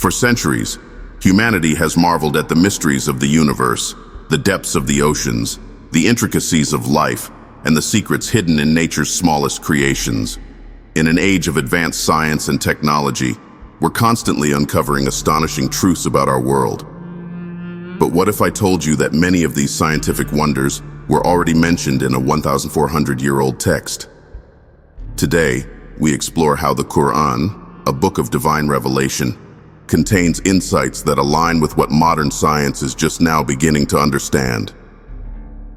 For centuries, humanity has marveled at the mysteries of the universe, the depths of the oceans, the intricacies of life, and the secrets hidden in nature's smallest creations. In an age of advanced science and technology, we're constantly uncovering astonishing truths about our world. But what if I told you that many of these scientific wonders were already mentioned in a 1,400-year-old text? Today, we explore how the Qur'an, a book of divine revelation, contains insights that align with what modern science is just now beginning to understand.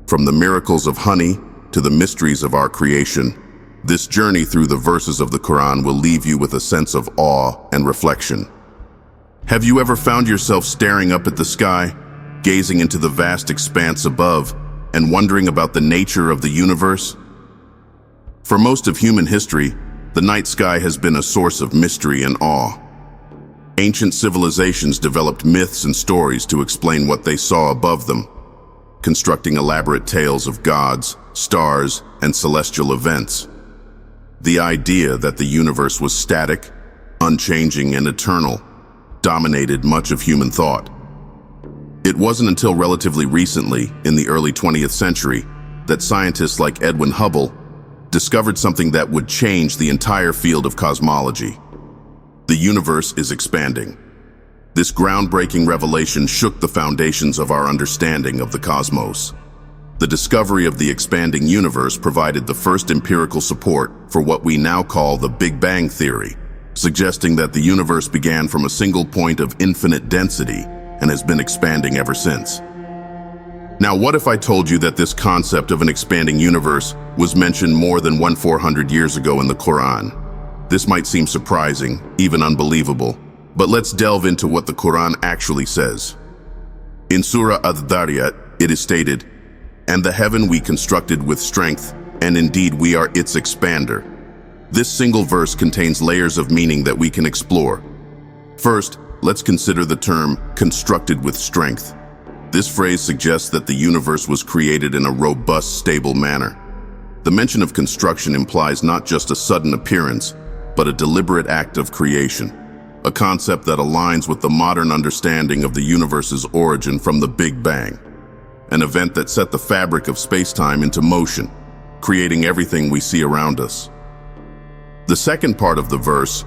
From the miracles of honey to the mysteries of our creation, this journey through the verses of the Qur'an will leave you with a sense of awe and reflection. Have you ever found yourself staring up at the sky, gazing into the vast expanse above, and wondering about the nature of the universe? For most of human history, the night sky has been a source of mystery and awe. Ancient civilizations developed myths and stories to explain what they saw above them, constructing elaborate tales of gods, stars, and celestial events. The idea that the universe was static, unchanging, and eternal dominated much of human thought. It wasn't until relatively recently, in the early 20th century, that scientists like Edwin Hubble discovered something that would change the entire field of cosmology. The universe is expanding. This groundbreaking revelation shook the foundations of our understanding of the cosmos. The discovery of the expanding universe provided the first empirical support for what we now call the Big Bang theory, suggesting that the universe began from a single point of infinite density and has been expanding ever since. Now, what if I told you that this concept of an expanding universe was mentioned more than 1,400 years ago in the Qur'an? This might seem surprising, even unbelievable, but let's delve into what the Qur'an actually says. In Surah Ad-Dhariyat, it is stated, "And the heaven we constructed with strength, and indeed we are its expander." This single verse contains layers of meaning that we can explore. First, let's consider the term constructed with strength. This phrase suggests that the universe was created in a robust, stable manner. The mention of construction implies not just a sudden appearance, but a deliberate act of creation, a concept that aligns with the modern understanding of the universe's origin from the Big Bang, an event that set the fabric of space-time into motion, creating everything we see around us. The second part of the verse,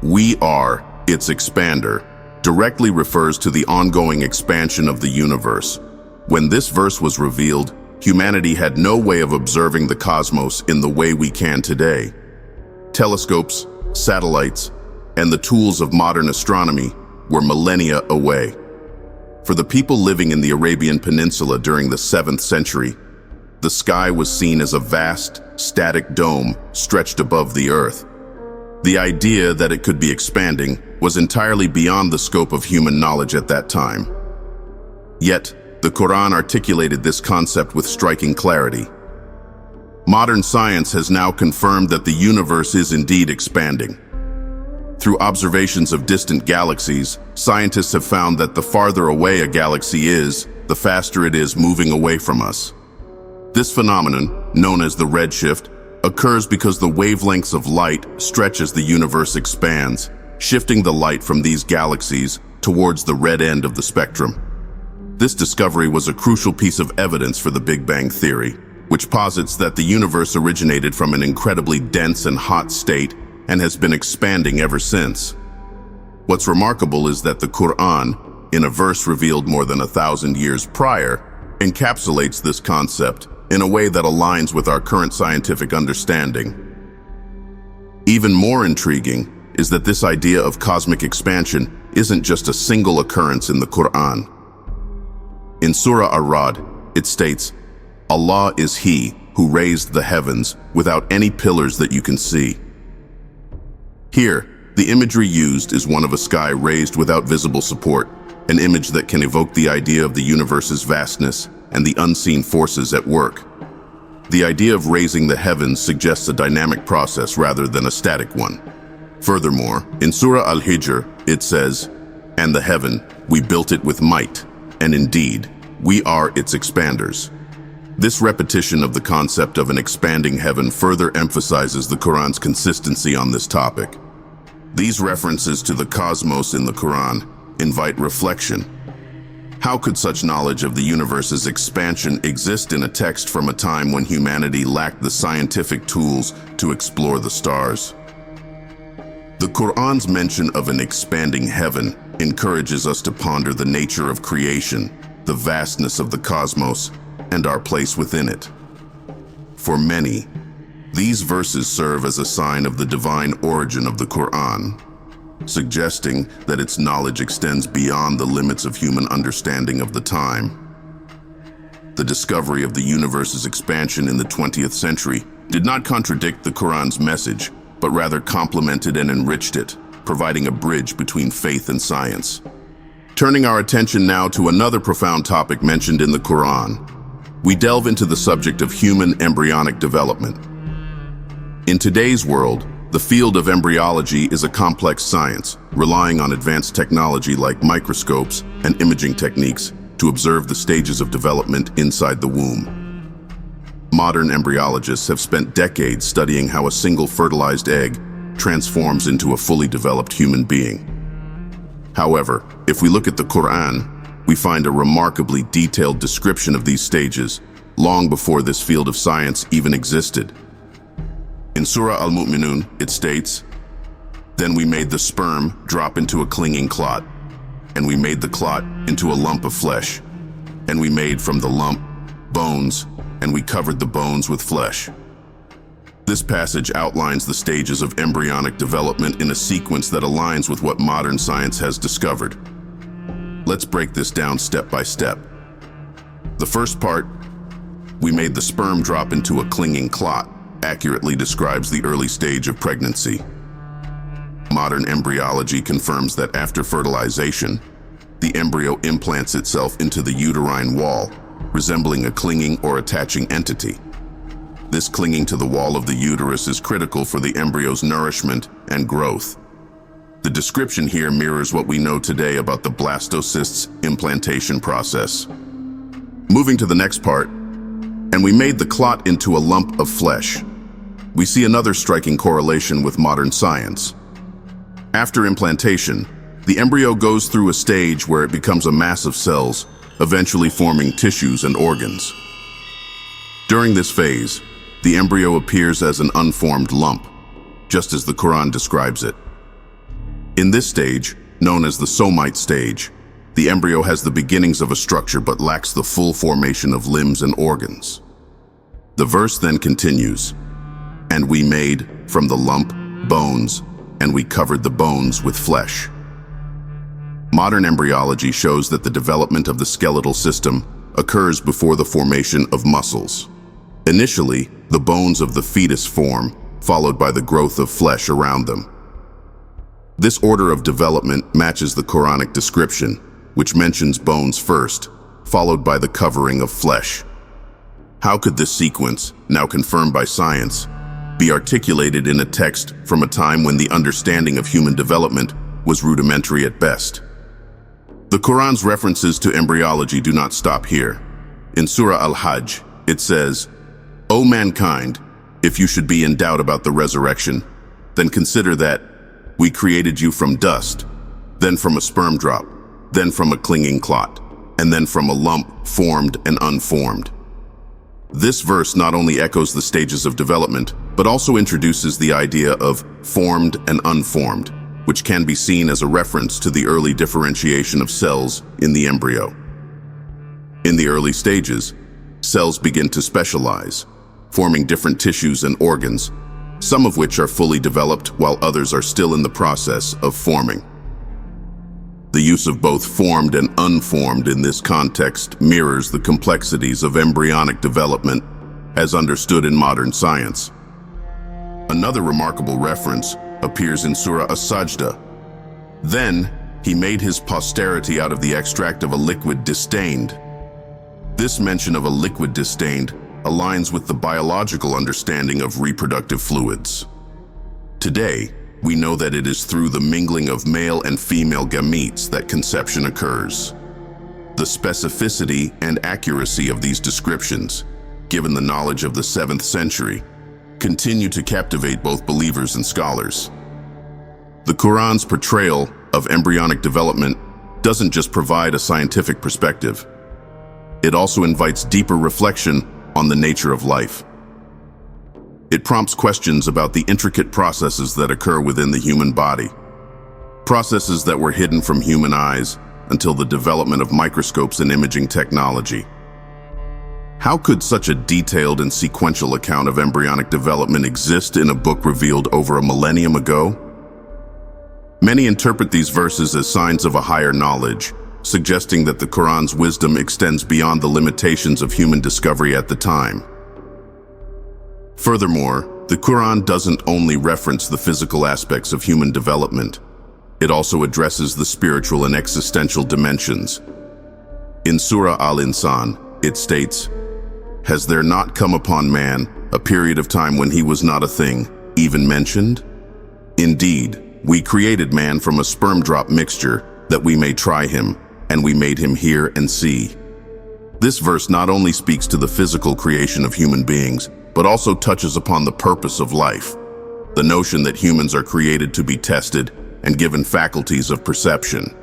"We are its expander," directly refers to the ongoing expansion of the universe. When this verse was revealed, humanity had no way of observing the cosmos in the way we can today. Telescopes, satellites, and the tools of modern astronomy were millennia away. For the people living in the Arabian Peninsula during the 7th century, the sky was seen as a vast, static dome stretched above the earth. The idea that it could be expanding was entirely beyond the scope of human knowledge at that time. Yet, the Qur'an articulated this concept with striking clarity. Modern science has now confirmed that the universe is indeed expanding. Through observations of distant galaxies, scientists have found that the farther away a galaxy is, the faster it is moving away from us. This phenomenon, known as the redshift, occurs because the wavelengths of light stretch as the universe expands, shifting the light from these galaxies towards the red end of the spectrum. This discovery was a crucial piece of evidence for the Big Bang theory, which posits that the universe originated from an incredibly dense and hot state and has been expanding ever since. What's remarkable is that the Qur'an, in a verse revealed more than 1,000 years prior, encapsulates this concept in a way that aligns with our current scientific understanding. Even more intriguing is that this idea of cosmic expansion isn't just a single occurrence in the Qur'an. In Surah Ar-Ra'd, it states, "Allah is He who raised the heavens without any pillars that you can see." Here, the imagery used is one of a sky raised without visible support, an image that can evoke the idea of the universe's vastness and the unseen forces at work. The idea of raising the heavens suggests a dynamic process rather than a static one. Furthermore, in Surah Al-Hijr, it says, "And the heaven, we built it with might, and indeed, we are its expanders." This repetition of the concept of an expanding heaven further emphasizes the Qur'an's consistency on this topic. These references to the cosmos in the Qur'an invite reflection. How could such knowledge of the universe's expansion exist in a text from a time when humanity lacked the scientific tools to explore the stars? The Qur'an's mention of an expanding heaven encourages us to ponder the nature of creation, the vastness of the cosmos, and our place within it. For many, these verses serve as a sign of the divine origin of the Qur'an, suggesting that its knowledge extends beyond the limits of human understanding of the time. The discovery of the universe's expansion in the 20th century did not contradict the Qur'an's message, but rather complemented and enriched it, providing a bridge between faith and science. Turning our attention now to another profound topic mentioned in the Qur'an, we delve into the subject of human embryonic development. In today's world, the field of embryology is a complex science, relying on advanced technology like microscopes and imaging techniques to observe the stages of development inside the womb. Modern embryologists have spent decades studying how a single fertilized egg transforms into a fully developed human being. However, if we look at the Qur'an, we find a remarkably detailed description of these stages, long before this field of science even existed. In Surah Al-Mu'minun, it states, "Then we made the sperm drop into a clinging clot, and we made the clot into a lump of flesh, and we made from the lump bones, and we covered the bones with flesh." This passage outlines the stages of embryonic development in a sequence that aligns with what modern science has discovered. Let's break this down step by step. The first part, "We made the sperm drop into a clinging clot," accurately describes the early stage of pregnancy. Modern embryology confirms that after fertilization, the embryo implants itself into the uterine wall, resembling a clinging or attaching entity. This clinging to the wall of the uterus is critical for the embryo's nourishment and growth. The description here mirrors what we know today about the blastocyst's implantation process. Moving to the next part, "And we made the clot into a lump of flesh." We see another striking correlation with modern science. After implantation, the embryo goes through a stage where it becomes a mass of cells, eventually forming tissues and organs. During this phase, the embryo appears as an unformed lump, just as the Quran describes it. In this stage, known as the somite stage, the embryo has the beginnings of a structure but lacks the full formation of limbs and organs. The verse then continues, "And we made from the lump bones, and we covered the bones with flesh." Modern embryology shows that the development of the skeletal system occurs before the formation of muscles. Initially, the bones of the fetus form, followed by the growth of flesh around them. This order of development matches the Quranic description, which mentions bones first, followed by the covering of flesh. How could this sequence, now confirmed by science, be articulated in a text from a time when the understanding of human development was rudimentary at best? The Quran's references to embryology do not stop here. In Surah Al-Hajj, it says, "O mankind, if you should be in doubt about the resurrection, then consider that we created you from dust, then from a sperm drop, then from a clinging clot, and then from a lump formed and unformed." This verse not only echoes the stages of development, but also introduces the idea of formed and unformed, which can be seen as a reference to the early differentiation of cells in the embryo. In the early stages, cells begin to specialize, forming different tissues and organs, some of which are fully developed while others are still in the process of forming. The use of both formed and unformed in this context mirrors the complexities of embryonic development as understood in modern science. Another remarkable reference appears in Surah As-Sajda. "Then he made his posterity out of the extract of a liquid disdained." This mention of a liquid disdained aligns with the biological understanding of reproductive fluids. Today, we know that it is through the mingling of male and female gametes that conception occurs. The specificity and accuracy of these descriptions, given the knowledge of the 7th century, continue to captivate both believers and scholars. The Qur'an's portrayal of embryonic development doesn't just provide a scientific perspective. It also invites deeper reflection on the nature of life. It prompts questions about the intricate processes that occur within the human body, processes that were hidden from human eyes until the development of microscopes and imaging technology. How could such a detailed and sequential account of embryonic development exist in a book revealed over a millennium ago? Many interpret these verses as signs of a higher knowledge, suggesting that the Qur'an's wisdom extends beyond the limitations of human discovery at the time. Furthermore, the Qur'an doesn't only reference the physical aspects of human development. It also addresses the spiritual and existential dimensions. In Surah Al-Insan, it states, "Has there not come upon man a period of time when he was not a thing, even mentioned? Indeed, we created man from a sperm drop mixture that we may try him, and we made him hear and see." This verse not only speaks to the physical creation of human beings, but also touches upon the purpose of life, the notion that humans are created to be tested and given faculties of perception.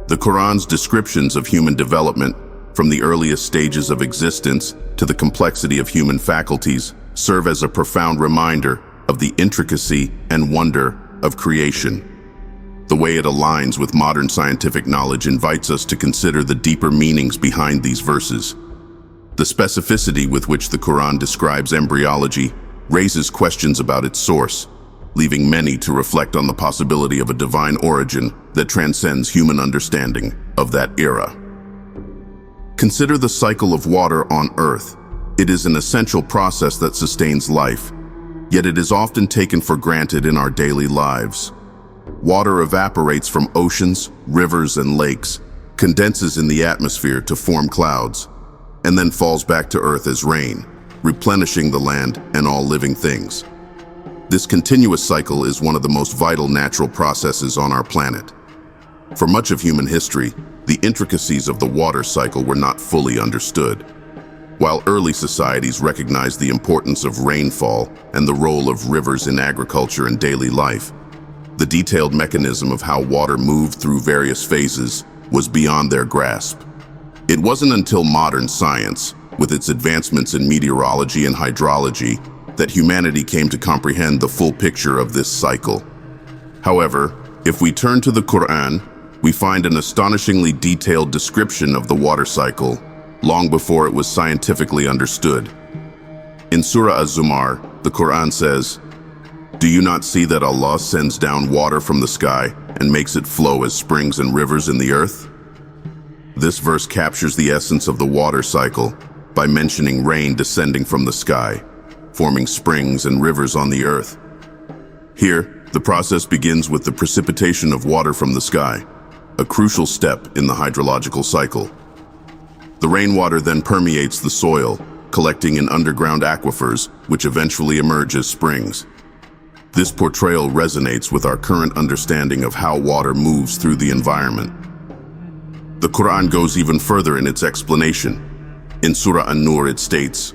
The Qur'an's descriptions of human development, from the earliest stages of existence to the complexity of human faculties, serve as a profound reminder of the intricacy and wonder of creation. The way it aligns with modern scientific knowledge invites us to consider the deeper meanings behind these verses. The specificity with which the Qur'an describes embryology raises questions about its source, leaving many to reflect on the possibility of a divine origin that transcends human understanding of that era. Consider the cycle of water on Earth. It is an essential process that sustains life, yet it is often taken for granted in our daily lives. Water evaporates from oceans, rivers, and lakes, condenses in the atmosphere to form clouds, and then falls back to Earth as rain, replenishing the land and all living things. This continuous cycle is one of the most vital natural processes on our planet. For much of human history, the intricacies of the water cycle were not fully understood. While early societies recognized the importance of rainfall and the role of rivers in agriculture and daily life, the detailed mechanism of how water moved through various phases was beyond their grasp. It wasn't until modern science, with its advancements in meteorology and hydrology, that humanity came to comprehend the full picture of this cycle. However, if we turn to the Qur'an, we find an astonishingly detailed description of the water cycle, long before it was scientifically understood. In Surah Az-Zumar, the Qur'an says, "Do you not see that Allah sends down water from the sky and makes it flow as springs and rivers in the earth?" This verse captures the essence of the water cycle by mentioning rain descending from the sky, forming springs and rivers on the earth. Here, the process begins with the precipitation of water from the sky, a crucial step in the hydrological cycle. The rainwater then permeates the soil, collecting in underground aquifers, which eventually emerge as springs. This portrayal resonates with our current understanding of how water moves through the environment. The Qur'an goes even further in its explanation. In Surah An-Nur it states,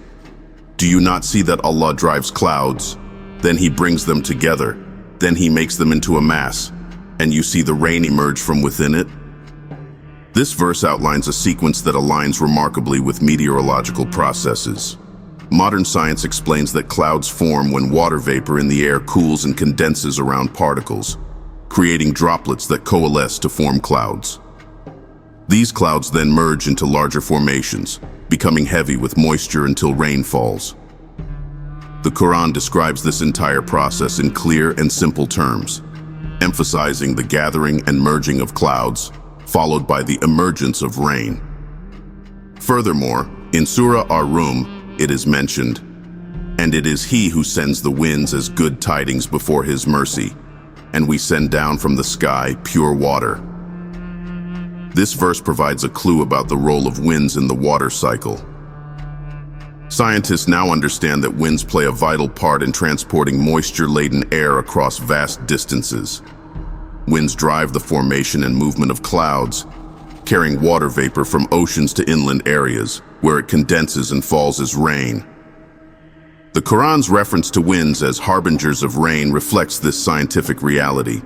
"Do you not see that Allah drives clouds? Then He brings them together. Then He makes them into a mass, and you see the rain emerge from within it?" This verse outlines a sequence that aligns remarkably with meteorological processes. Modern science explains that clouds form when water vapor in the air cools and condenses around particles, creating droplets that coalesce to form clouds. These clouds then merge into larger formations, becoming heavy with moisture until rain falls. The Qur'an describes this entire process in clear and simple terms, emphasizing the gathering and merging of clouds, followed by the emergence of rain. Furthermore, in Surah Ar-Rum, it is mentioned, "And it is He who sends the winds as good tidings before His mercy, and we send down from the sky pure water." This verse provides a clue about the role of winds in the water cycle. Scientists now understand that winds play a vital part in transporting moisture-laden air across vast distances. Winds drive the formation and movement of clouds, carrying water vapor from oceans to inland areas, where it condenses and falls as rain. The Qur'an's reference to winds as harbingers of rain reflects this scientific reality.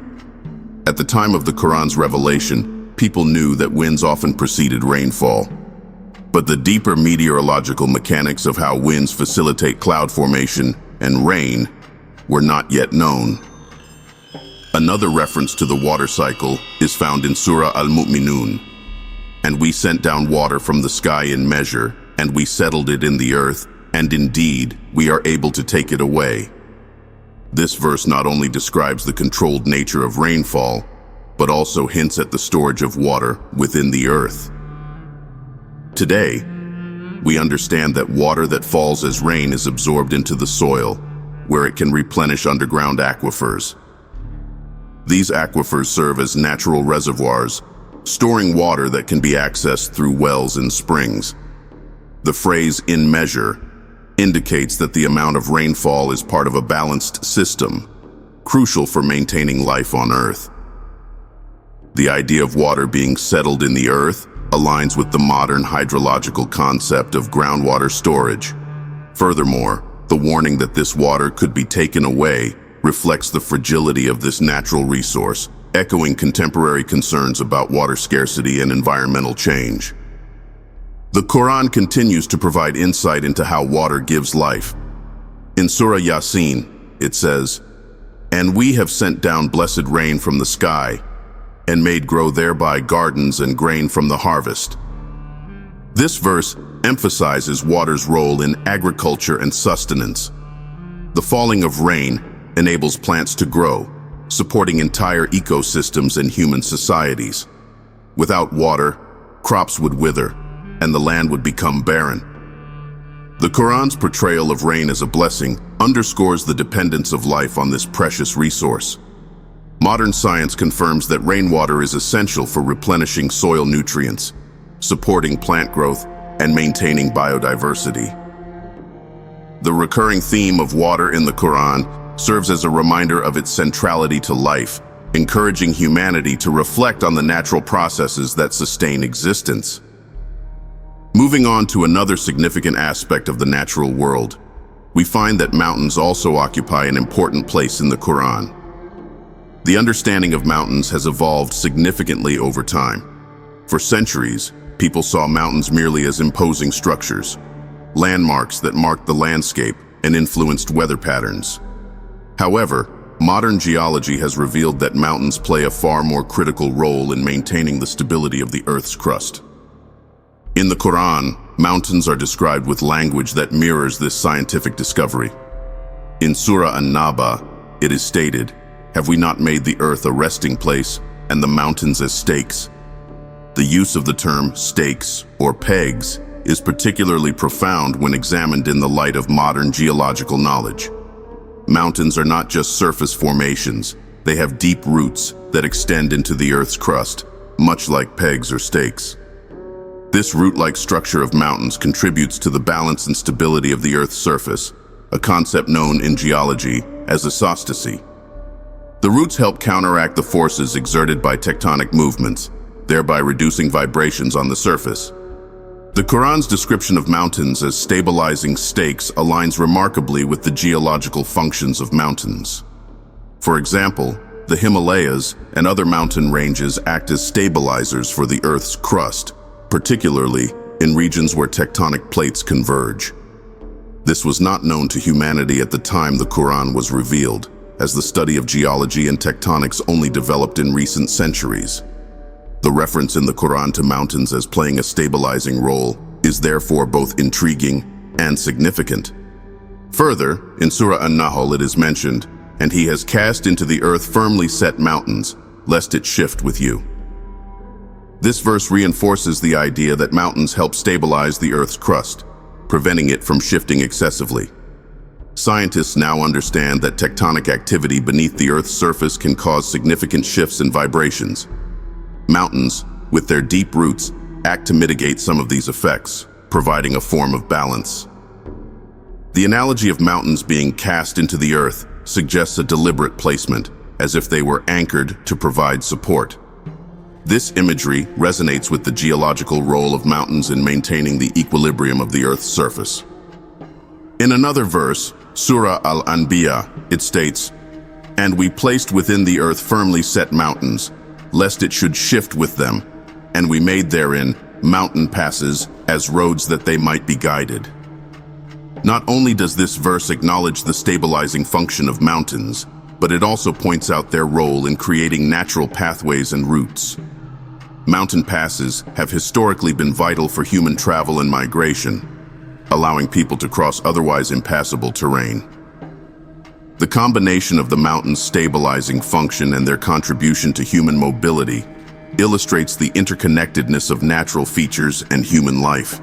At the time of the Quran's revelation, people knew that winds often preceded rainfall. But the deeper meteorological mechanics of how winds facilitate cloud formation and rain were not yet known. Another reference to the water cycle is found in Surah Al-Mu'minun. And we sent down water from the sky in measure, and we settled it in the earth, and indeed, we are able to take it away. This verse not only describes the controlled nature of rainfall, but also hints at the storage of water within the earth. Today, we understand that water that falls as rain is absorbed into the soil, where it can replenish underground aquifers. These aquifers serve as natural reservoirs, storing water that can be accessed through wells and springs. The phrase "in measure" indicates that the amount of rainfall is part of a balanced system, crucial for maintaining life on Earth. The idea of water being settled in the earth aligns with the modern hydrological concept of groundwater storage. Furthermore, the warning that this water could be taken away reflects the fragility of this natural resource, echoing contemporary concerns about water scarcity and environmental change. The Quran continues to provide insight into how water gives life. In Surah Yasin, it says, "And we have sent down blessed rain from the sky, and made grow thereby gardens and grain from the harvest." This verse emphasizes water's role in agriculture and sustenance. The falling of rain enables plants to grow, supporting entire ecosystems and human societies. Without water, crops would wither, and the land would become barren. The Quran's portrayal of rain as a blessing underscores the dependence of life on this precious resource. Modern science confirms that rainwater is essential for replenishing soil nutrients, supporting plant growth, and maintaining biodiversity. The recurring theme of water in the Quran serves as a reminder of its centrality to life, encouraging humanity to reflect on the natural processes that sustain existence. Moving on to another significant aspect of the natural world, we find that mountains also occupy an important place in the Quran. The understanding of mountains has evolved significantly over time. For centuries, people saw mountains merely as imposing structures, landmarks that marked the landscape and influenced weather patterns. However, modern geology has revealed that mountains play a far more critical role in maintaining the stability of the Earth's crust. In the Quran, mountains are described with language that mirrors this scientific discovery. In Surah An-Naba, it is stated, "Have we not made the earth a resting place and the mountains as stakes?" The use of the term stakes or pegs is particularly profound when examined in the light of modern geological knowledge. Mountains are not just surface formations, they have deep roots that extend into the earth's crust, much like pegs or stakes. This root-like structure of mountains contributes to the balance and stability of the earth's surface, a concept known in geology as isostasy. The roots help counteract the forces exerted by tectonic movements, thereby reducing vibrations on the surface. The Quran's description of mountains as stabilizing stakes aligns remarkably with the geological functions of mountains. For example, the Himalayas and other mountain ranges act as stabilizers for the Earth's crust, particularly in regions where tectonic plates converge. This was not known to humanity at the time the Quran was revealed, as the study of geology and tectonics only developed in recent centuries. The reference in the Quran to mountains as playing a stabilizing role is therefore both intriguing and significant. Further, in Surah An-Nahl it is mentioned, "And he has cast into the earth firmly set mountains, lest it shift with you." This verse reinforces the idea that mountains help stabilize the earth's crust, preventing it from shifting excessively. Scientists now understand that tectonic activity beneath the Earth's surface can cause significant shifts and vibrations. Mountains, with their deep roots, act to mitigate some of these effects, providing a form of balance. The analogy of mountains being cast into the earth suggests a deliberate placement, as if they were anchored to provide support. This imagery resonates with the geological role of mountains in maintaining the equilibrium of the Earth's surface. In another verse, Surah Al-Anbiya, it states, And we placed within the earth firmly set mountains, lest it should shift with them, and we made therein mountain passes as roads that they might be guided. Not only does this verse acknowledge the stabilizing function of mountains, but it also points out their role in creating natural pathways and routes. Mountain passes have historically been vital for human travel and migration, allowing people to cross otherwise impassable terrain. The combination of the mountains' stabilizing function and their contribution to human mobility illustrates the interconnectedness of natural features and human life.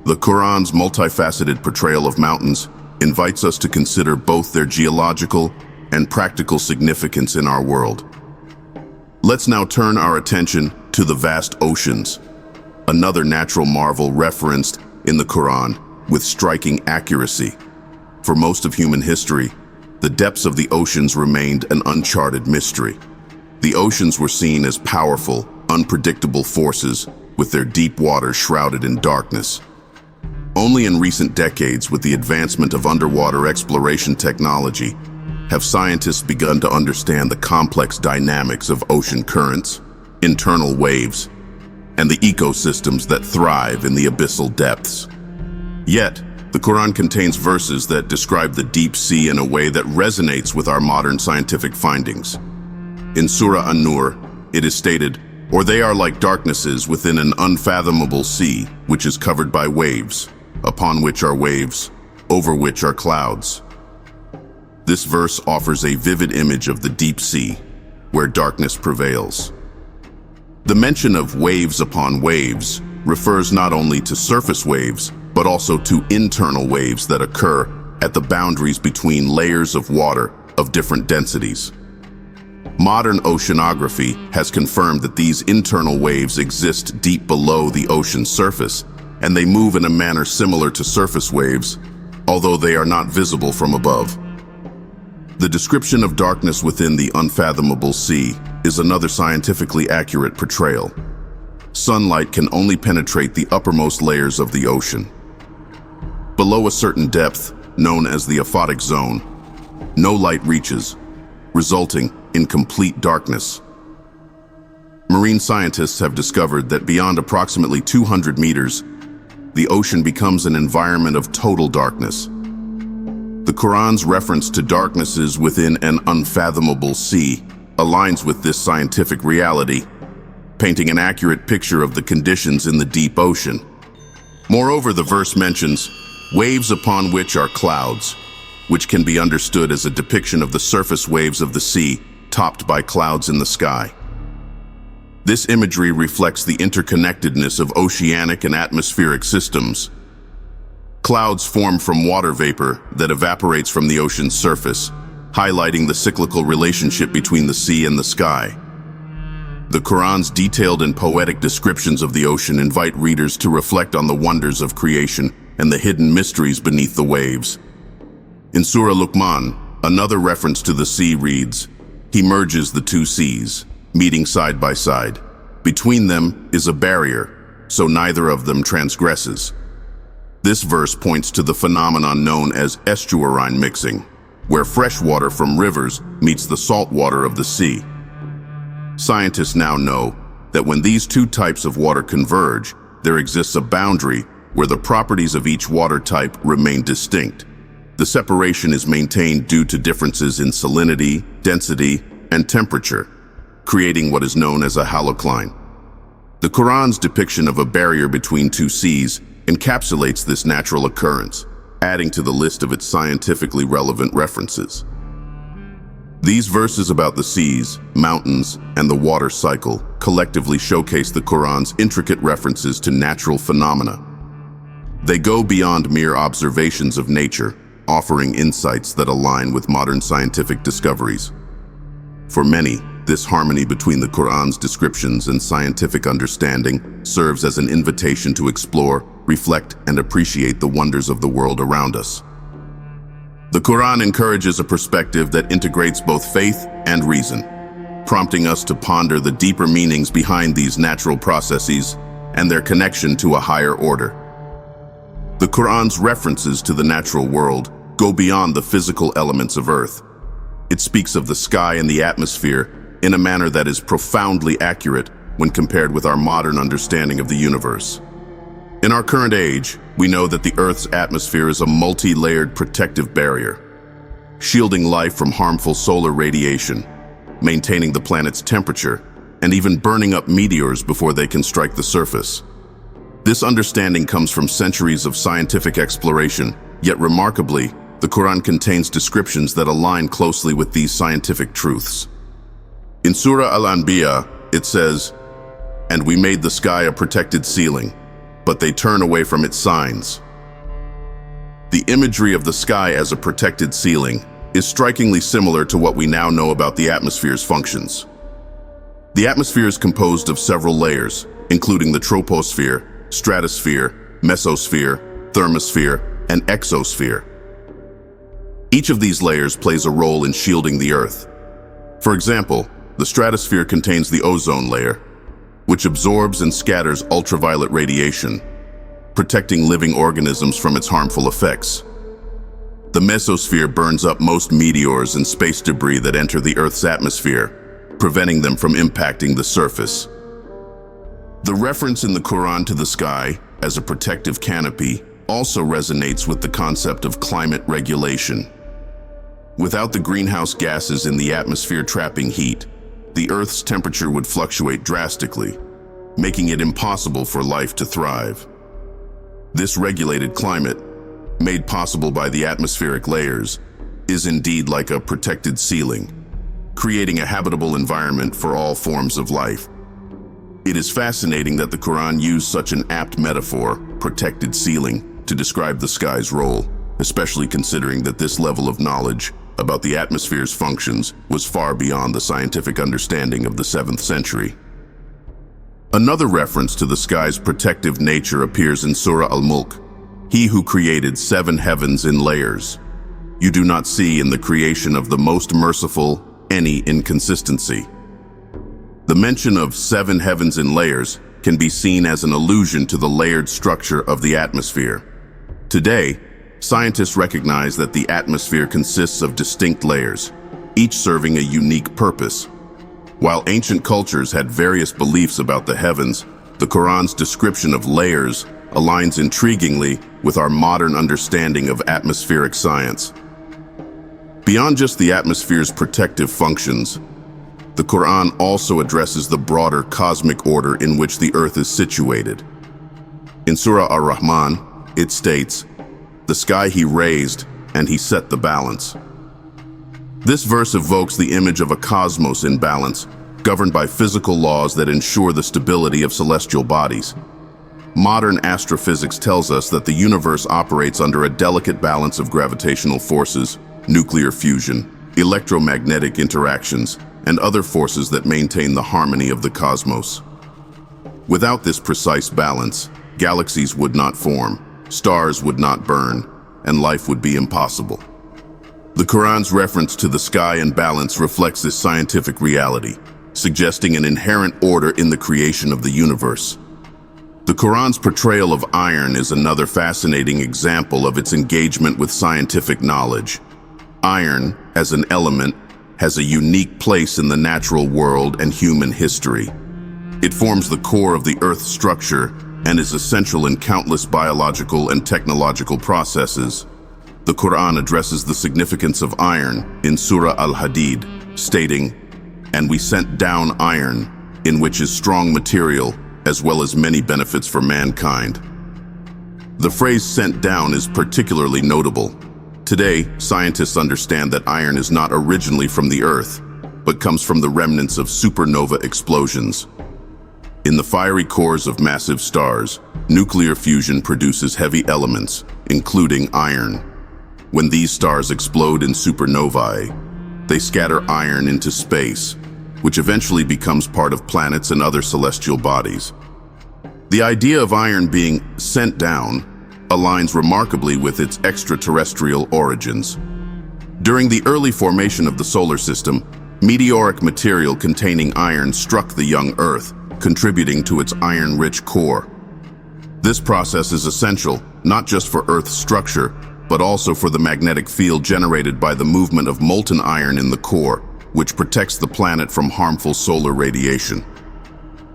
The Qur'an's multifaceted portrayal of mountains invites us to consider both their geological and practical significance in our world. Let's now turn our attention to the vast oceans, another natural marvel referenced in the Qur'an with striking accuracy. For most of human history, the depths of the oceans remained an uncharted mystery. The oceans were seen as powerful, unpredictable forces with their deep waters shrouded in darkness. Only in recent decades, with the advancement of underwater exploration technology, have scientists begun to understand the complex dynamics of ocean currents, internal waves, and the ecosystems that thrive in the abyssal depths. Yet, the Quran contains verses that describe the deep sea in a way that resonates with our modern scientific findings. In Surah An-Nur, it is stated, "Or they are like darknesses within an unfathomable sea, which is covered by waves, upon which are waves, over which are clouds." This verse offers a vivid image of the deep sea, where darkness prevails. The mention of waves upon waves refers not only to surface waves, but also to internal waves that occur at the boundaries between layers of water of different densities. Modern oceanography has confirmed that these internal waves exist deep below the ocean's surface, and they move in a manner similar to surface waves, although they are not visible from above. The description of darkness within the unfathomable sea is another scientifically accurate portrayal. Sunlight can only penetrate the uppermost layers of the ocean. Below a certain depth, known as the aphotic zone, no light reaches, resulting in complete darkness. Marine scientists have discovered that beyond approximately 200 meters, the ocean becomes an environment of total darkness. The Quran's reference to darknesses within an unfathomable sea aligns with this scientific reality, painting an accurate picture of the conditions in the deep ocean. Moreover, the verse mentions waves upon which are clouds, which can be understood as a depiction of the surface waves of the sea topped by clouds in the sky. This imagery reflects the interconnectedness of oceanic and atmospheric systems. Clouds form from water vapor that evaporates from the ocean's surface, highlighting the cyclical relationship between the sea and the sky. The Quran's detailed and poetic descriptions of the ocean invite readers to reflect on the wonders of creation and the hidden mysteries beneath the waves. In Surah Luqman, another reference to the sea reads, "He merges the two seas, meeting side by side. Between them is a barrier, so neither of them transgresses." This verse points to the phenomenon known as estuarine mixing, where fresh water from rivers meets the salt water of the sea. Scientists now know that when these two types of water converge, there exists a boundary where the properties of each water type remain distinct. The separation is maintained due to differences in salinity, density, and temperature, creating what is known as a halocline. The Quran's depiction of a barrier between two seas encapsulates this natural occurrence, adding to the list of its scientifically relevant references. These verses about the seas, mountains, and the water cycle collectively showcase the Quran's intricate references to natural phenomena. They go beyond mere observations of nature, offering insights that align with modern scientific discoveries. For many, this harmony between the Quran's descriptions and scientific understanding serves as an invitation to explore, reflect, and appreciate the wonders of the world around us. The Quran encourages a perspective that integrates both faith and reason, prompting us to ponder the deeper meanings behind these natural processes and their connection to a higher order. The Quran's references to the natural world go beyond the physical elements of Earth. It speaks of the sky and the atmosphere in a manner that is profoundly accurate when compared with our modern understanding of the universe. In our current age, we know that the Earth's atmosphere is a multi-layered protective barrier, shielding life from harmful solar radiation, maintaining the planet's temperature, and even burning up meteors before they can strike the surface. This understanding comes from centuries of scientific exploration, yet remarkably, the Quran contains descriptions that align closely with these scientific truths. In Surah Al-Anbiya, it says, "And we made the sky a protected ceiling, but they turn away from its signs." The imagery of the sky as a protected ceiling is strikingly similar to what we now know about the atmosphere's functions. The atmosphere is composed of several layers, including the troposphere, stratosphere, mesosphere, thermosphere, and exosphere. Each of these layers plays a role in shielding the Earth. For example, the stratosphere contains the ozone layer, which absorbs and scatters ultraviolet radiation, protecting living organisms from its harmful effects. The mesosphere burns up most meteors and space debris that enter the Earth's atmosphere, preventing them from impacting the surface. The reference in the Quran to the sky as a protective canopy also resonates with the concept of climate regulation. Without the greenhouse gases in the atmosphere trapping heat, the Earth's temperature would fluctuate drastically, making it impossible for life to thrive. This regulated climate, made possible by the atmospheric layers, is indeed like a protected ceiling, creating a habitable environment for all forms of life. It is fascinating that the Quran used such an apt metaphor, protected ceiling, to describe the sky's role, especially considering that this level of knowledge about the atmosphere's functions was far beyond the scientific understanding of the 7th century. Another reference to the sky's protective nature appears in Surah Al-Mulk, "He who created 7 heavens in layers. You do not see in the creation of the most merciful any inconsistency." The mention of 7 heavens in layers can be seen as an allusion to the layered structure of the atmosphere. Today, scientists recognize that the atmosphere consists of distinct layers, each serving a unique purpose. While ancient cultures had various beliefs about the heavens, the Quran's description of layers aligns intriguingly with our modern understanding of atmospheric science. Beyond just the atmosphere's protective functions, the Quran also addresses the broader cosmic order in which the Earth is situated. In Surah Ar-Rahman, it states, "The sky he raised, and he set the balance." This verse evokes the image of a cosmos in balance, governed by physical laws that ensure the stability of celestial bodies. Modern astrophysics tells us that the universe operates under a delicate balance of gravitational forces, nuclear fusion, electromagnetic interactions, and other forces that maintain the harmony of the cosmos. Without this precise balance, galaxies would not form, stars would not burn, and life would be impossible. The Quran's reference to the sky and balance reflects this scientific reality, suggesting an inherent order in the creation of the universe. The Quran's portrayal of iron is another fascinating example of its engagement with scientific knowledge. Iron, as an element, has a unique place in the natural world and human history. It forms the core of the Earth's structure and is essential in countless biological and technological processes. The Quran addresses the significance of iron in Surah Al-Hadid, stating, "And we sent down iron, in which is strong material, as well as many benefits for mankind." The phrase "sent down" is particularly notable. Today, scientists understand that iron is not originally from the Earth, but comes from the remnants of supernova explosions. In the fiery cores of massive stars, nuclear fusion produces heavy elements, including iron. When these stars explode in supernovae, they scatter iron into space, which eventually becomes part of planets and other celestial bodies. The idea of iron being sent down aligns remarkably with its extraterrestrial origins. During the early formation of the solar system, meteoric material containing iron struck the young Earth, contributing to its iron-rich core. This process is essential not just for Earth's structure, but also for the magnetic field generated by the movement of molten iron in the core, which protects the planet from harmful solar radiation.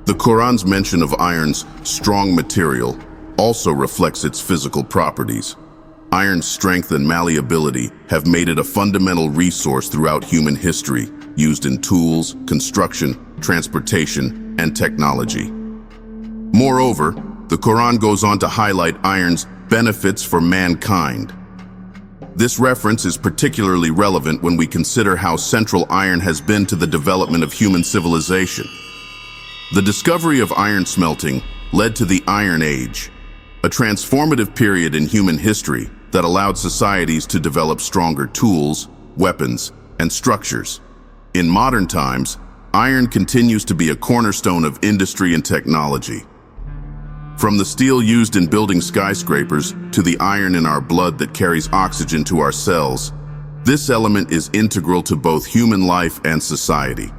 The Qur'an's mention of iron's strong material also reflects its physical properties. Iron's strength and malleability have made it a fundamental resource throughout human history, used in tools, construction, transportation, and technology. Moreover, the Qur'an goes on to highlight iron's benefits for mankind. This reference is particularly relevant when we consider how central iron has been to the development of human civilization. The discovery of iron smelting led to the Iron Age, a transformative period in human history that allowed societies to develop stronger tools, weapons, and structures. In modern times, iron continues to be a cornerstone of industry and technology. From the steel used in building skyscrapers to the iron in our blood that carries oxygen to our cells, this element is integral to both human life and society.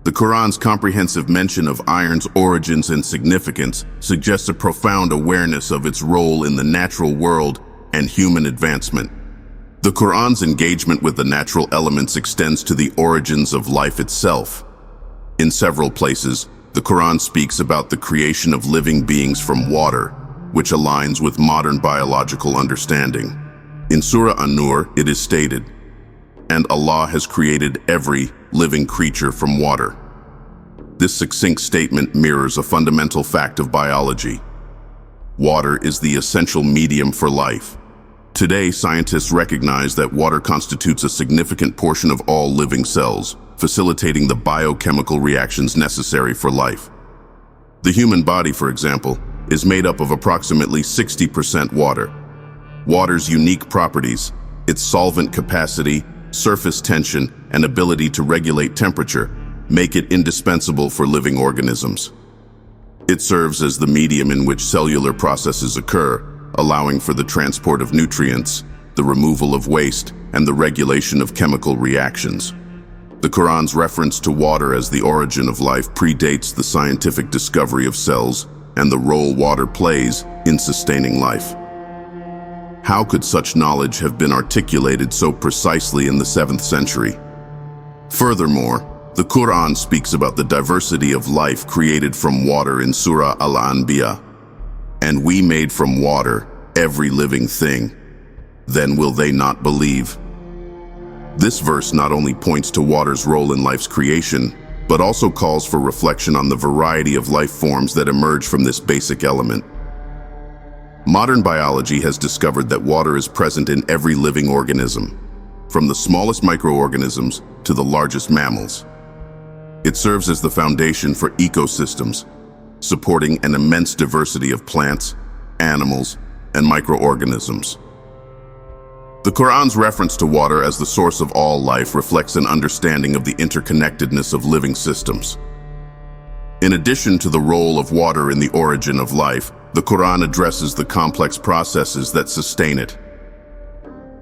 The Qur'an's comprehensive mention of iron's origins and significance suggests a profound awareness of its role in the natural world and human advancement. The Qur'an's engagement with the natural elements extends to the origins of life itself. In several places, the Qur'an speaks about the creation of living beings from water, which aligns with modern biological understanding. In Surah An-Nur, it is stated, "And Allah has created every living creature from water." This succinct statement mirrors a fundamental fact of biology. Water is the essential medium for life. Today, scientists recognize that water constitutes a significant portion of all living cells, facilitating the biochemical reactions necessary for life. The human body, for example, is made up of approximately 60% water. Water's unique properties, its solvent capacity, surface tension, and ability to regulate temperature, make it indispensable for living organisms. It serves as the medium in which cellular processes occur, allowing for the transport of nutrients, the removal of waste, and the regulation of chemical reactions. The Qur'an's reference to water as the origin of life predates the scientific discovery of cells and the role water plays in sustaining life. How could such knowledge have been articulated so precisely in the 7th century? Furthermore, the Qur'an speaks about the diversity of life created from water in Surah Al-Anbiya. "And we made from water every living thing. Then will they not believe?" This verse not only points to water's role in life's creation, but also calls for reflection on the variety of life forms that emerge from this basic element. Modern biology has discovered that water is present in every living organism, from the smallest microorganisms to the largest mammals. It serves as the foundation for ecosystems, supporting an immense diversity of plants, animals, and microorganisms. The Qur'an's reference to water as the source of all life reflects an understanding of the interconnectedness of living systems. In addition to the role of water in the origin of life, the Qur'an addresses the complex processes that sustain it.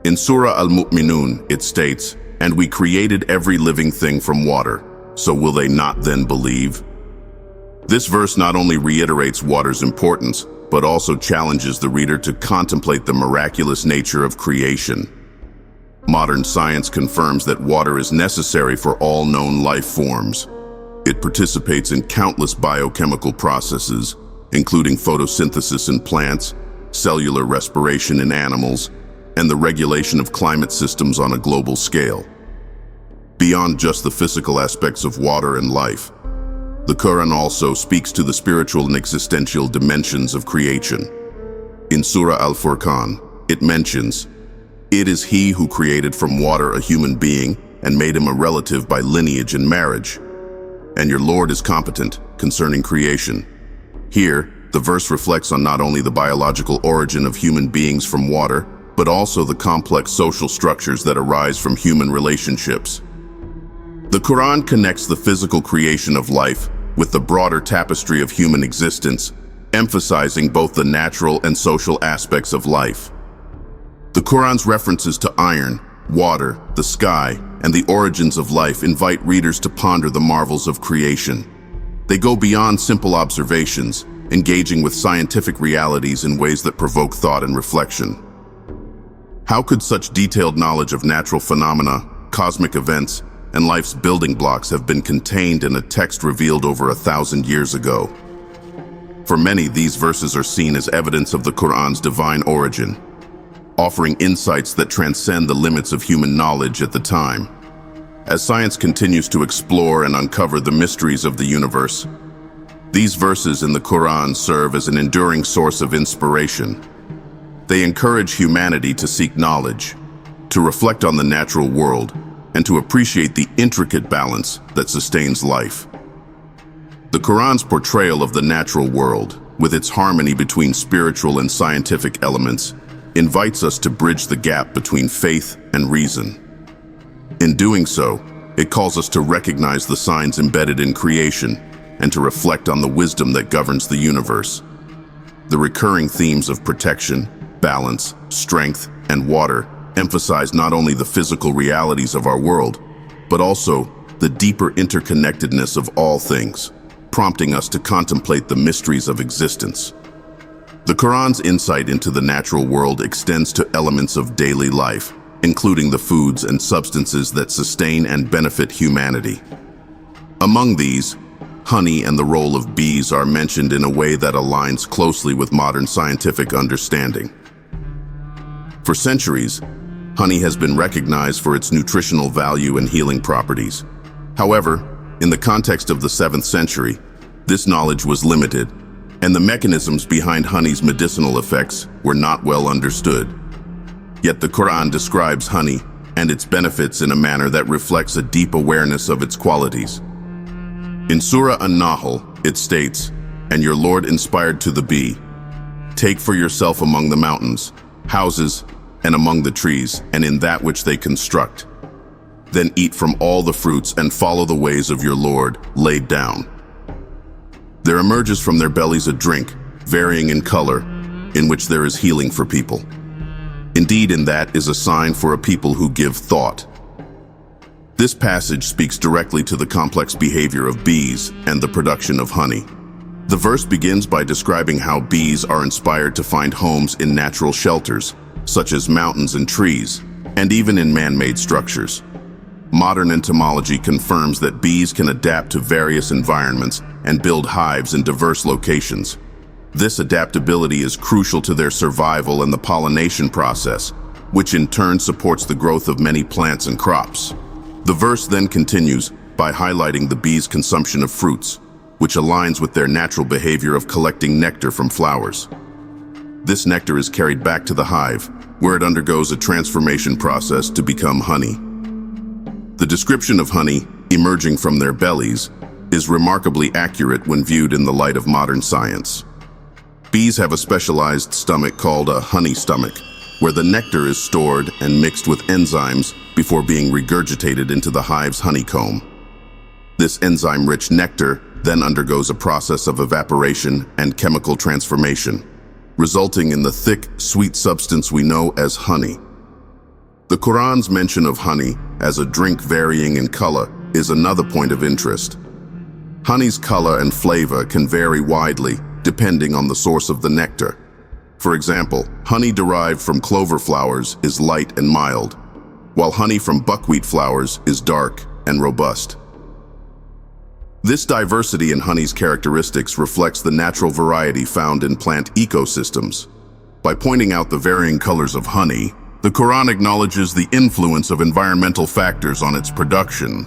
In Surah Al-Mu'minun, it states, "And we created every living thing from water, so will they not then believe?" This verse not only reiterates water's importance, but also challenges the reader to contemplate the miraculous nature of creation. Modern science confirms that water is necessary for all known life forms. It participates in countless biochemical processes, including photosynthesis in plants, cellular respiration in animals, and the regulation of climate systems on a global scale. Beyond just the physical aspects of water and life, the Qur'an also speaks to the spiritual and existential dimensions of creation. In Surah Al-Furqan, it mentions, "It is He who created from water a human being and made him a relative by lineage and marriage. And your Lord is competent concerning creation." Here, the verse reflects on not only the biological origin of human beings from water, but also the complex social structures that arise from human relationships. The Qur'an connects the physical creation of life with the broader tapestry of human existence, emphasizing both the natural and social aspects of life. The Qur'an's references to iron, water, the sky, and the origins of life invite readers to ponder the marvels of creation. They go beyond simple observations, engaging with scientific realities in ways that provoke thought and reflection. How could such detailed knowledge of natural phenomena, cosmic events, and life's building blocks have been contained in a text revealed over 1,000 years ago? For many, these verses are seen as evidence of the Qur'an's divine origin, offering insights that transcend the limits of human knowledge at the time. As science continues to explore and uncover the mysteries of the universe, these verses in the Qur'an serve as an enduring source of inspiration. They encourage humanity to seek knowledge, to reflect on the natural world, and to appreciate the intricate balance that sustains life. The Qur'an's portrayal of the natural world, with its harmony between spiritual and scientific elements, invites us to bridge the gap between faith and reason. In doing so, it calls us to recognize the signs embedded in creation and to reflect on the wisdom that governs the universe. The recurring themes of protection, balance, strength, and water emphasize not only the physical realities of our world, but also the deeper interconnectedness of all things, prompting us to contemplate the mysteries of existence. The Qur'an's insight into the natural world extends to elements of daily life, including the foods and substances that sustain and benefit humanity. Among these, honey and the role of bees are mentioned in a way that aligns closely with modern scientific understanding. For centuries, honey has been recognized for its nutritional value and healing properties. However, in the context of the 7th century, this knowledge was limited, and the mechanisms behind honey's medicinal effects were not well understood. Yet the Qur'an describes honey and its benefits in a manner that reflects a deep awareness of its qualities. In Surah An-Nahl, it states, "And your Lord inspired to the bee, take for yourself among the mountains, houses, and among the trees, and in that which they construct. Then eat from all the fruits and follow the ways of your Lord laid down. There emerges from their bellies a drink, varying in color, in which there is healing for people. Indeed, in that is a sign for a people who give thought." This passage speaks directly to the complex behavior of bees and the production of honey. The verse begins by describing how bees are inspired to find homes in natural shelters, such as mountains and trees, and even in man-made structures. Modern entomology confirms that bees can adapt to various environments and build hives in diverse locations. This adaptability is crucial to their survival and the pollination process, which in turn supports the growth of many plants and crops. The verse then continues by highlighting the bees' consumption of fruits, which aligns with their natural behavior of collecting nectar from flowers. This nectar is carried back to the hive, where it undergoes a transformation process to become honey. The description of honey emerging from their bellies is remarkably accurate when viewed in the light of modern science. Bees have a specialized stomach called a honey stomach, where the nectar is stored and mixed with enzymes before being regurgitated into the hive's honeycomb. This enzyme-rich nectar then undergoes a process of evaporation and chemical transformation, resulting in the thick, sweet substance we know as honey. The Qur'an's mention of honey as a drink varying in color is another point of interest. Honey's color and flavor can vary widely depending on the source of the nectar. For example, honey derived from clover flowers is light and mild, while honey from buckwheat flowers is dark and robust. This diversity in honey's characteristics reflects the natural variety found in plant ecosystems. By pointing out the varying colors of honey, the Quran acknowledges the influence of environmental factors on its production,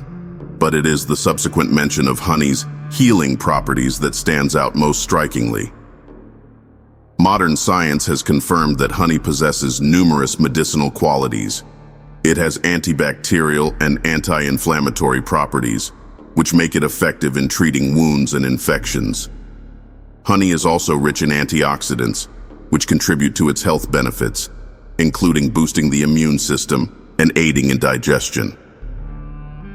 but it is the subsequent mention of honey's healing properties that stands out most strikingly. Modern science has confirmed that honey possesses numerous medicinal qualities. It has antibacterial and anti-inflammatory properties, which make it effective in treating wounds and infections. Honey is also rich in antioxidants, which contribute to its health benefits, including boosting the immune system and aiding in digestion.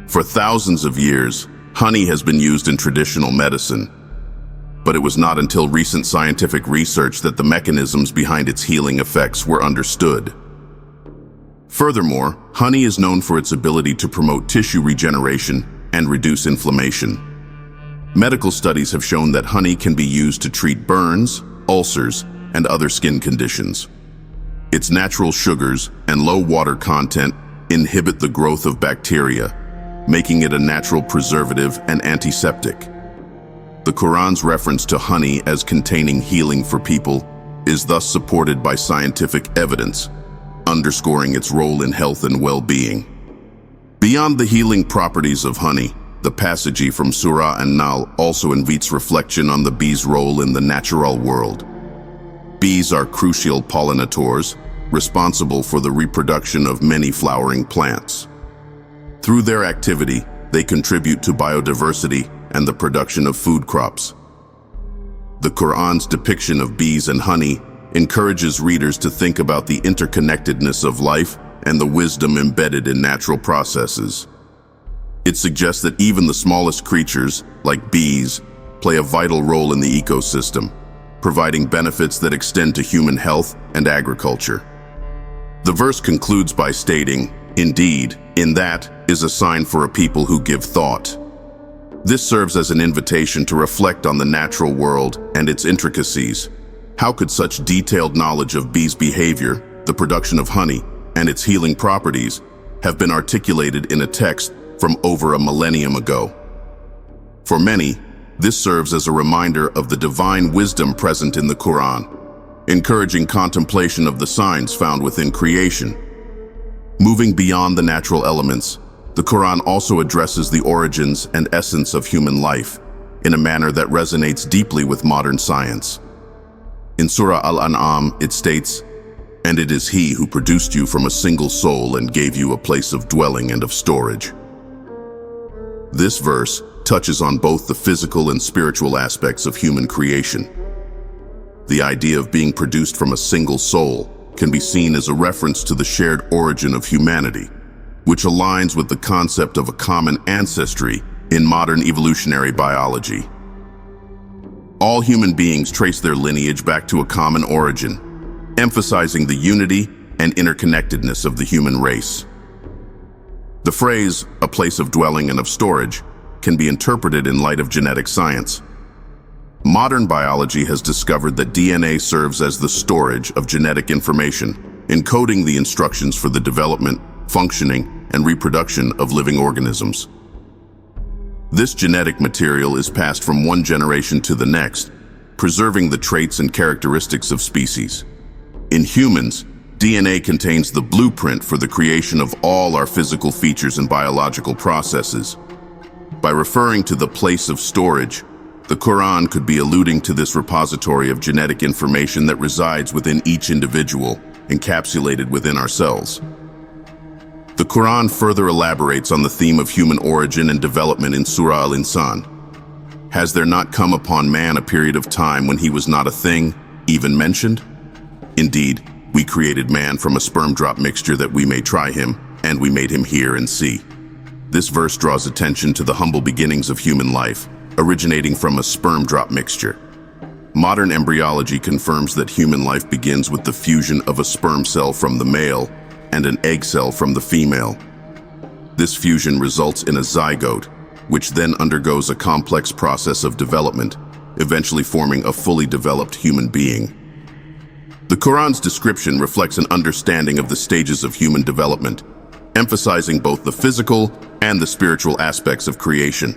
For thousands of years, honey has been used in traditional medicine, but it was not until recent scientific research that the mechanisms behind its healing effects were understood. Furthermore, honey is known for its ability to promote tissue regeneration and reduce inflammation. Medical studies have shown that honey can be used to treat burns, ulcers, and other skin conditions. Its natural sugars and low water content inhibit the growth of bacteria, making it a natural preservative and antiseptic. The Quran's reference to honey as containing healing for people is thus supported by scientific evidence, underscoring its role in health and well-being. Beyond the healing properties of honey, the passage from Surah An-Nahl also invites reflection on the bee's role in the natural world. Bees are crucial pollinators, responsible for the reproduction of many flowering plants. Through their activity, they contribute to biodiversity and the production of food crops. The Quran's depiction of bees and honey encourages readers to think about the interconnectedness of life and the wisdom embedded in natural processes. It suggests that even the smallest creatures, like bees, play a vital role in the ecosystem, providing benefits that extend to human health and agriculture. The verse concludes by stating, "Indeed, in that is a sign for a people who give thought." This serves as an invitation to reflect on the natural world and its intricacies. How could such detailed knowledge of bees' behavior, the production of honey, and its healing properties have been articulated in a text from over a millennium ago? For many, this serves as a reminder of the divine wisdom present in the Quran, encouraging contemplation of the signs found within creation. Moving beyond the natural elements, the Quran also addresses the origins and essence of human life in a manner that resonates deeply with modern science. In Surah Al-An'am, it states, "And it is He who produced you from a single soul and gave you a place of dwelling and of storage." This verse touches on both the physical and spiritual aspects of human creation. The idea of being produced from a single soul can be seen as a reference to the shared origin of humanity, which aligns with the concept of a common ancestry in modern evolutionary biology. All human beings trace their lineage back to a common origin, emphasizing the unity and interconnectedness of the human race. The phrase, "a place of dwelling and of storage," can be interpreted in light of genetic science. Modern biology has discovered that DNA serves as the storage of genetic information, encoding the instructions for the development, functioning, and reproduction of living organisms. This genetic material is passed from one generation to the next, preserving the traits and characteristics of species. In humans, DNA contains the blueprint for the creation of all our physical features and biological processes. By referring to the place of storage, the Quran could be alluding to this repository of genetic information that resides within each individual, encapsulated within our cells. The Quran further elaborates on the theme of human origin and development in Surah Al-Insan. Has there not come upon man a period of time when he was not a thing, even mentioned? Indeed, we created man from a sperm drop mixture that we may try him, and we made him hear and see. This verse draws attention to the humble beginnings of human life, originating from a sperm drop mixture. Modern embryology confirms that human life begins with the fusion of a sperm cell from the male and an egg cell from the female. This fusion results in a zygote, which then undergoes a complex process of development, eventually forming a fully developed human being. The Quran's description reflects an understanding of the stages of human development, emphasizing both the physical and the spiritual aspects of creation.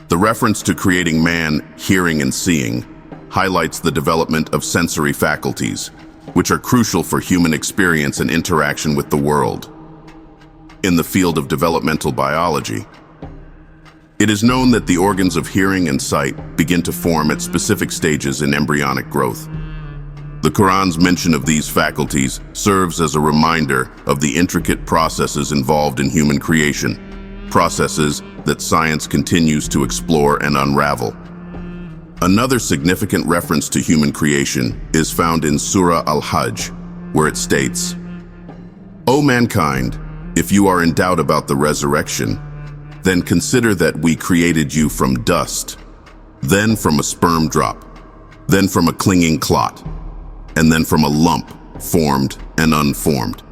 The reference to creating man, hearing and seeing, highlights the development of sensory faculties, which are crucial for human experience and interaction with the world. In the field of developmental biology, it is known that the organs of hearing and sight begin to form at specific stages in embryonic growth. The Quran's mention of these faculties serves as a reminder of the intricate processes involved in human creation, processes that science continues to explore and unravel. Another significant reference to human creation is found in Surah Al-Hajj, where it states, "O mankind, if you are in doubt about the resurrection, then consider that we created you from dust, then from a sperm drop, then from a clinging clot, and then from a lump, formed and unformed."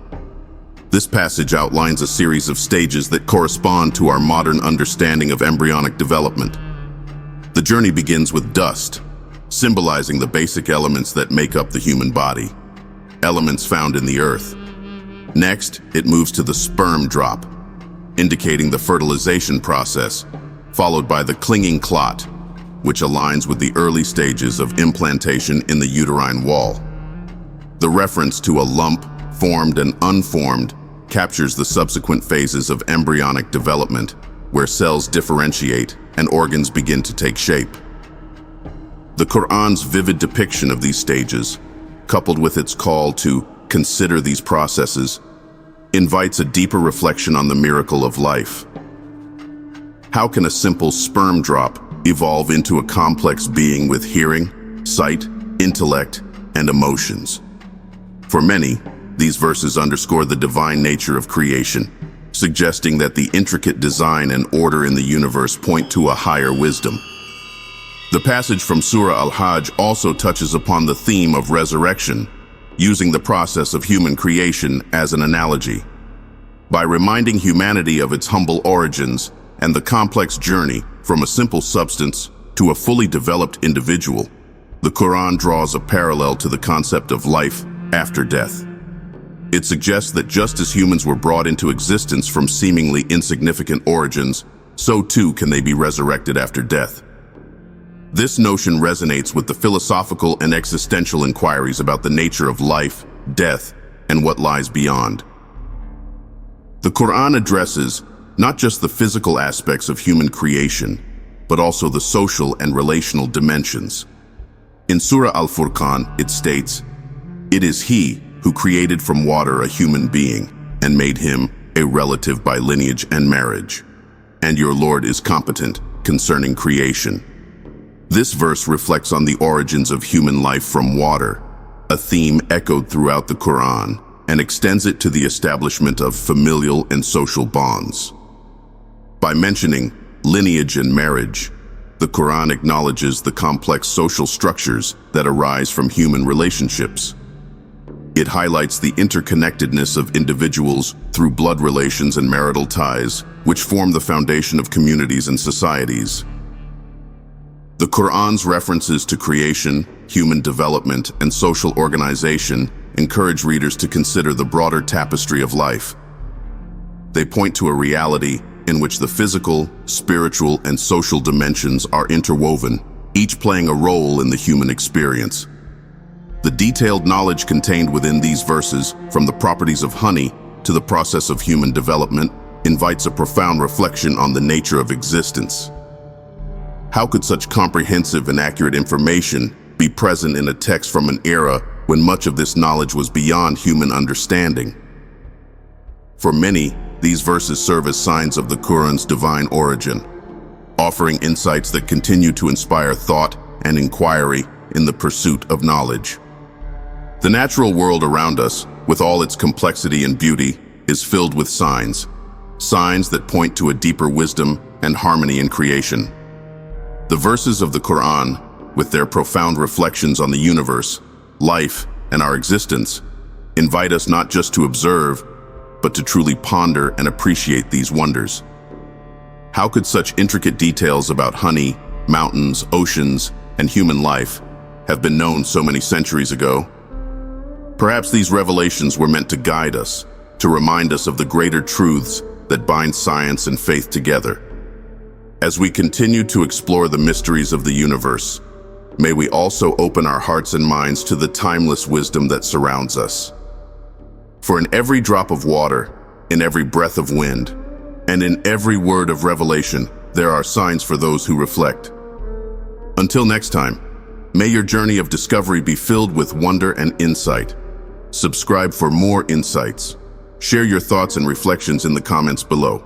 This passage outlines a series of stages that correspond to our modern understanding of embryonic development. The journey begins with dust, symbolizing the basic elements that make up the human body. elements found in the earth. Next, it moves to the sperm drop, indicating the fertilization process, followed by the clinging clot, which aligns with the early stages of implantation in the uterine wall. The reference to a lump, formed and unformed, captures the subsequent phases of embryonic development, where cells differentiate and organs begin to take shape. The Qur'an's vivid depiction of these stages, coupled with its call to consider these processes, invites a deeper reflection on the miracle of life. How can a simple sperm drop evolve into a complex being with hearing, sight, intellect, and emotions? For many, these verses underscore the divine nature of creation, suggesting that the intricate design and order in the universe point to a higher wisdom. The passage from Surah Al-Hajj also touches upon the theme of resurrection, using the process of human creation as an analogy. By reminding humanity of its humble origins and the complex journey from a simple substance to a fully developed individual, the Quran draws a parallel to the concept of life after death. It suggests that just as humans were brought into existence from seemingly insignificant origins, so too can they be resurrected after death. This notion resonates with the philosophical and existential inquiries about the nature of life, death, and what lies beyond. The Quran addresses not just the physical aspects of human creation, but also the social and relational dimensions. In Surah Al-Furqan, it states, "It is He who created from water a human being and made him a relative by lineage and marriage. And your Lord is competent concerning creation." This verse reflects on the origins of human life from water, a theme echoed throughout the Quran, and extends it to the establishment of familial and social bonds. By mentioning lineage and marriage, the Quran acknowledges the complex social structures that arise from human relationships. It highlights the interconnectedness of individuals through blood relations and marital ties, which form the foundation of communities and societies. The Quran's references to creation, human development, and social organization encourage readers to consider the broader tapestry of life. They point to a reality in which the physical, spiritual, and social dimensions are interwoven, each playing a role in the human experience. The detailed knowledge contained within these verses, from the properties of honey to the process of human development, invites a profound reflection on the nature of existence. How could such comprehensive and accurate information be present in a text from an era when much of this knowledge was beyond human understanding? For many, these verses serve as signs of the Quran's divine origin, offering insights that continue to inspire thought and inquiry in the pursuit of knowledge. The natural world around us, with all its complexity and beauty, is filled with signs that point to a deeper wisdom and harmony in creation. The verses of the Quran, with their profound reflections on the universe, life, and our existence, invite us not just to observe, but to truly ponder and appreciate these wonders. How could such intricate details about honey, mountains, oceans, and human life have been known so many centuries ago? Perhaps these revelations were meant to guide us, to remind us of the greater truths that bind science and faith together. As we continue to explore the mysteries of the universe, may we also open our hearts and minds to the timeless wisdom that surrounds us. For in every drop of water, in every breath of wind, and in every word of revelation, there are signs for those who reflect. Until next time, may your journey of discovery be filled with wonder and insight. Subscribe for more insights. Share your thoughts and reflections in the comments below.